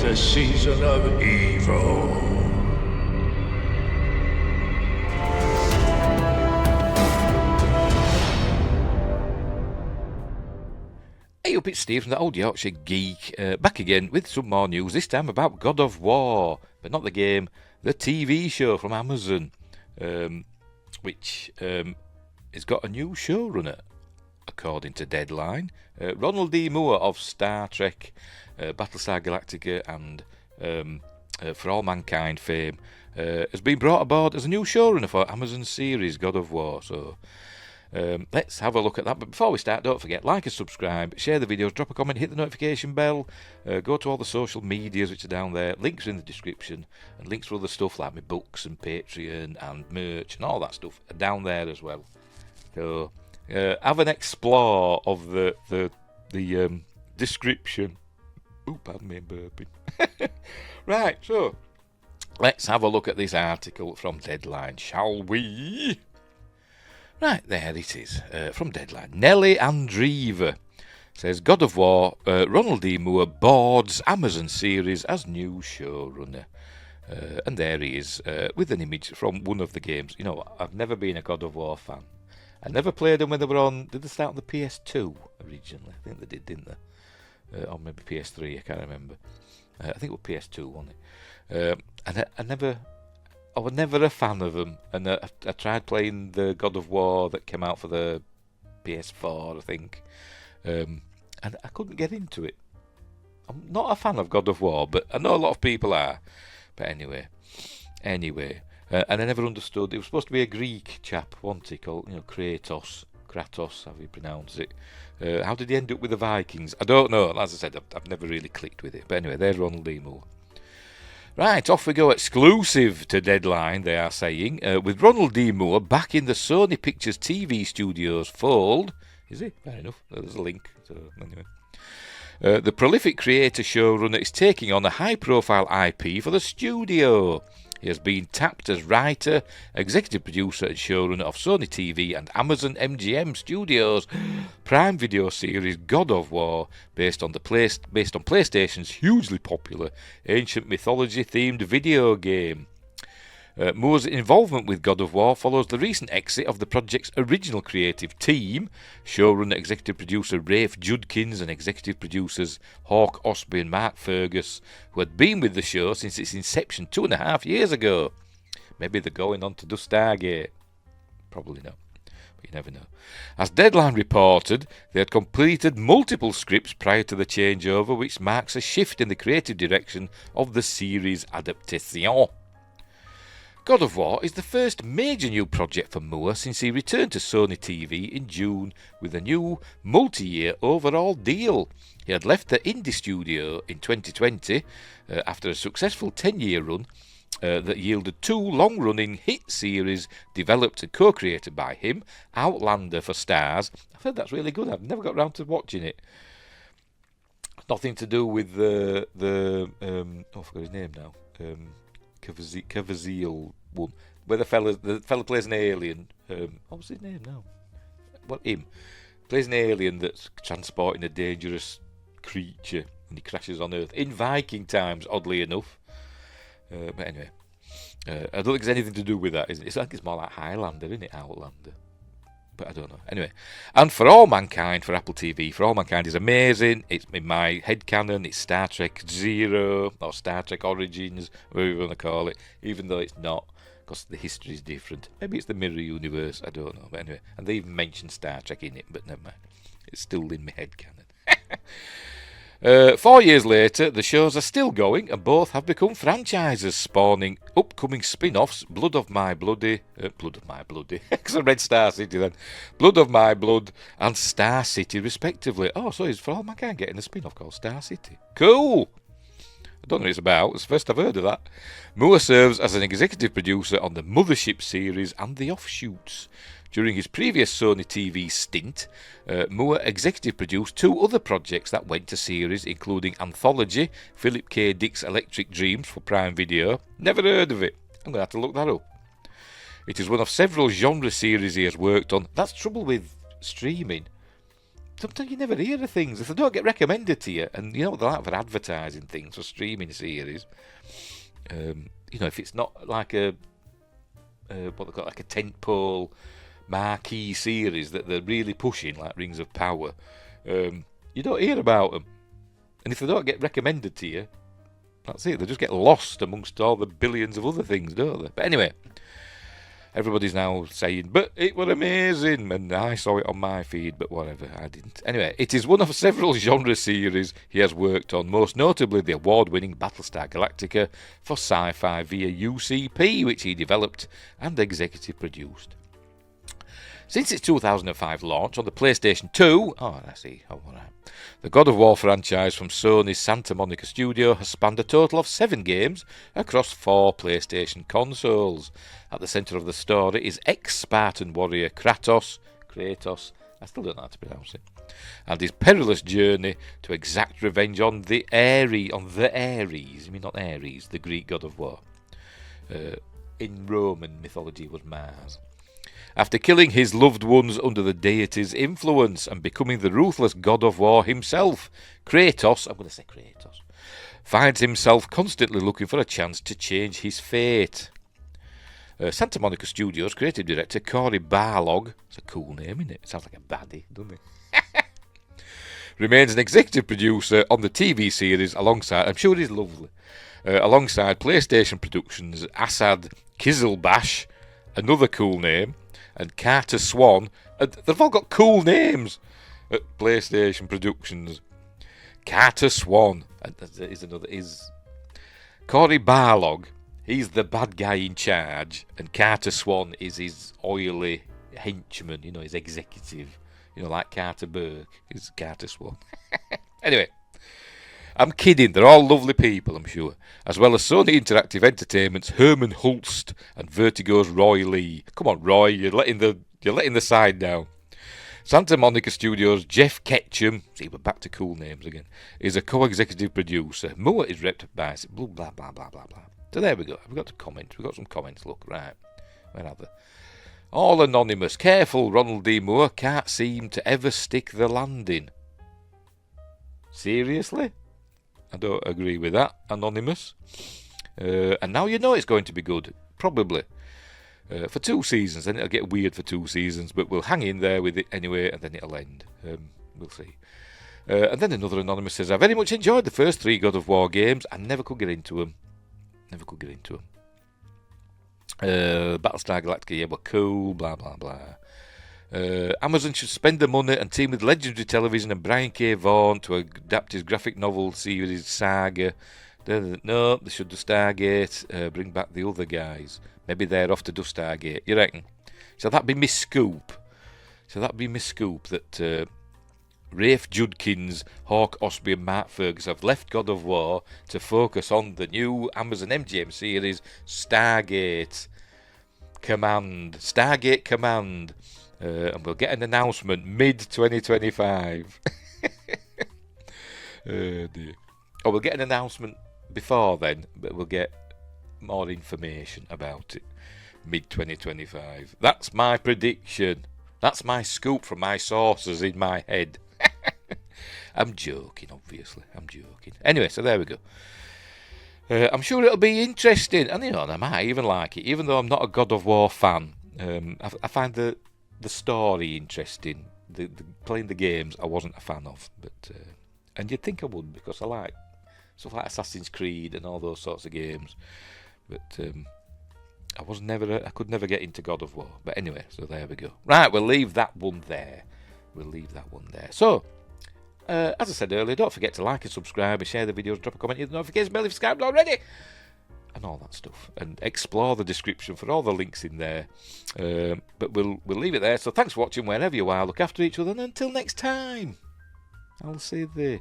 the season of evil. Hey up, it's Steve from the Old Yorkshire Geek, back again with some more news, this time about God of War, but not the game, the TV show from Amazon, which has got a new showrunner, according to Deadline. Ronald D. Moore of Star Trek, Battlestar Galactica and For All Mankind fame, has been brought aboard as a new showrunner for Amazon's series God of War, so... let's have a look at that. But before we start, don't forget, like and subscribe, share the videos, drop a comment, hit the notification bell, go to all the social medias which are down there, links are in the description, and links for other stuff like my books and Patreon and merch and all that stuff are down there as well. So have an explore of the description. Ooh, pardon me, burping. Right, so let's have a look at this article from Deadline, shall we? Right, there it is, from Deadline. Nelly Andreeva says, God of War, Ronald D. Moore boards Amazon series as new showrunner. And there he is, with an image from one of the games. You know, I've never been a God of War fan. I never played them when they were on... Did they start on the PS2 originally? I think they did, didn't they? Or maybe PS3, I can't remember. I think it was PS2, wasn't it? And I was never a fan of them, and I tried playing the God of War that came out for the PS4, I think, and I couldn't get into it. I'm not a fan of God of War, but I know a lot of people are. But anyway, and I never understood. It was supposed to be a Greek chap, wasn't he, called Kratos, how you pronounce it. How did he end up with the Vikings? I don't know. As I said, I've never really clicked with it. But anyway, there's Ronald D. Moore. Right, off we go, exclusive to Deadline, they are saying, with Ronald D. Moore back in the Sony Pictures TV studios fold. Is he? Fair enough, there's a link. So, anyway. The prolific creator showrunner is taking on a high-profile IP for the studio. He has been tapped as writer, executive producer and showrunner of Sony TV and Amazon MGM Studios' Prime Video series God of War, based on PlayStation's hugely popular ancient mythology-themed video game. Moore's involvement with God of War follows the recent exit of the project's original creative team, showrunner executive producer Rafe Judkins and executive producers Hawk Osby and Mark Fergus, who had been with the show since its inception 2.5 years ago. Maybe they're going on to do Stargate. Probably not, but you never know. As Deadline reported, they had completed multiple scripts prior to the changeover, which marks a shift in the creative direction of the series adaptation. God of War is the first major new project for Moore since he returned to Sony TV in June with a new multi-year overall deal. He had left the indie studio in 2020 after a successful 10-year run that yielded 2 long-running hit series developed and co-created by him, Outlander for Stars. I've heard that's really good. I've never got around to watching it. Nothing to do with I forgot his name now. Cavaziel one, where the fella plays an alien. What was his name now? Well, him plays an alien that's transporting a dangerous creature, and he crashes on Earth in Viking times. Oddly enough, but anyway, I don't think it's anything to do with that. It's like it's more like Highlander, isn't it? Outlander. But I don't know. Anyway, and For All Mankind for Apple TV. For All Mankind is amazing. It's in my headcanon. It's Star Trek Zero or Star Trek Origins, whatever you want to call it, even though it's not, because the history is different. Maybe it's the mirror universe. I don't know. But anyway, and they even mentioned Star Trek in it, but never mind. It's still in my headcanon. 4 years later, the shows are still going, and both have become franchises, spawning upcoming spin-offs, Blood of My Bloody, because I read Star City then, Blood of My Blood and Star City, respectively. Oh, so it's For All Mankind getting a spin-off called Star City. Cool! I don't know what it's about, it's the first I've heard of that. Moore serves as an executive producer on the Mothership series and the offshoots. During his previous Sony TV stint, Moore executive produced 2 other projects that went to series, including Anthology, Philip K. Dick's Electric Dreams for Prime Video. Never heard of it. I'm going to have to look that up. It is one of several genre series he has worked on. That's trouble with streaming. sometimes you never hear of things. If they don't get recommended to you, and you know what they're like for advertising things, for streaming series, you know, if it's not like a what they call like a tentpole marquee series that they're really pushing, like Rings of Power, you don't hear about them. And if they don't get recommended to you, that's it. They just get lost amongst all the billions of other things, don't they? But anyway, everybody's now saying, but it was amazing, and I saw it on my feed, but whatever, I didn't. Anyway, it is one of several genre series he has worked on, most notably the award-winning Battlestar Galactica for Sci-Fi via UCP, which he developed and executive produced. Since its 2005 launch on the PlayStation 2, the God of War franchise from Sony's Santa Monica studio has spanned a total of 7 games across 4 PlayStation consoles. At the centre of the story is ex-Spartan warrior Kratos, I still don't know how to pronounce it, and his perilous journey to exact revenge on the Ares, the Greek god of war. In Roman mythology was Mars. After killing his loved ones under the deity's influence and becoming the ruthless god of war himself, Kratos finds himself constantly looking for a chance to change his fate. Santa Monica Studios creative director Cory Barlog, it's a cool name, isn't it? It sounds like a baddie, doesn't it? Remains an executive producer on the TV series alongside, I'm sure he's lovely, alongside PlayStation Productions, Asad Kizilbash, another cool name, and Carter Swan. They've all got cool names at PlayStation Productions. Carter Swan is Cory Barlog. He's the bad guy in charge, and Carter Swan is his oily henchman, you know, his executive, you know, like Carter Burke is Carter Swan. Anyway, I'm kidding, they're all lovely people, I'm sure, as well as Sony Interactive Entertainment's Herman Hulst and Vertigo's Roy Lee. Come on, Roy, you're letting the side down. Santa Monica Studios' Jeff Ketchum, see, we're back to cool names again, is a co-executive producer. Moore is repped by blah blah blah blah blah blah. So there we go. We've got some comments. Look, right, where are they? All anonymous. Careful, Ronald D. Moore can't seem to ever stick the landing. Seriously? I don't agree with that, anonymous. And now you know it's going to be good, probably. For 2 seasons, then it'll get weird for 2 seasons, but we'll hang in there with it anyway, and then it'll end. We'll see. And then another anonymous says, I very much enjoyed the first 3 God of War games. I never could get into them. Battlestar Galactica, were cool, blah, blah, blah. Amazon should spend the money and team with Legendary Television and Brian K. Vaughan to adapt his graphic novel series Saga. No, they should do Stargate, bring back the other guys. Maybe they're off to do Stargate, you reckon? So that'd be my scoop. That Rafe Judkins, Hawk Osby and Mark Ferguson have left God of War to focus on the new Amazon MGM series Stargate Command. And we'll get an announcement mid-2025. Oh dear. Or we'll get an announcement before then, but we'll get more information about it mid-2025. That's my prediction. That's my scoop from my sources in my head. I'm joking, obviously. Anyway, so there we go. I'm sure it'll be interesting. And, you know, I might even like it. Even though I'm not a God of War fan, I find the story interesting. The playing the games I wasn't a fan of. But and you'd think I would, because I like stuff like Assassin's Creed and all those sorts of games. But I could never get into God of War. But anyway, so there we go. Right, we'll leave that one there. So, as I said earlier, don't forget to like and subscribe and share the videos, drop a comment, hit the notification bell if you're subscribed already, and all that stuff. And explore the description for all the links in there. But we'll leave it there. So thanks for watching wherever you are. Look after each other, and until next time, I'll see you there.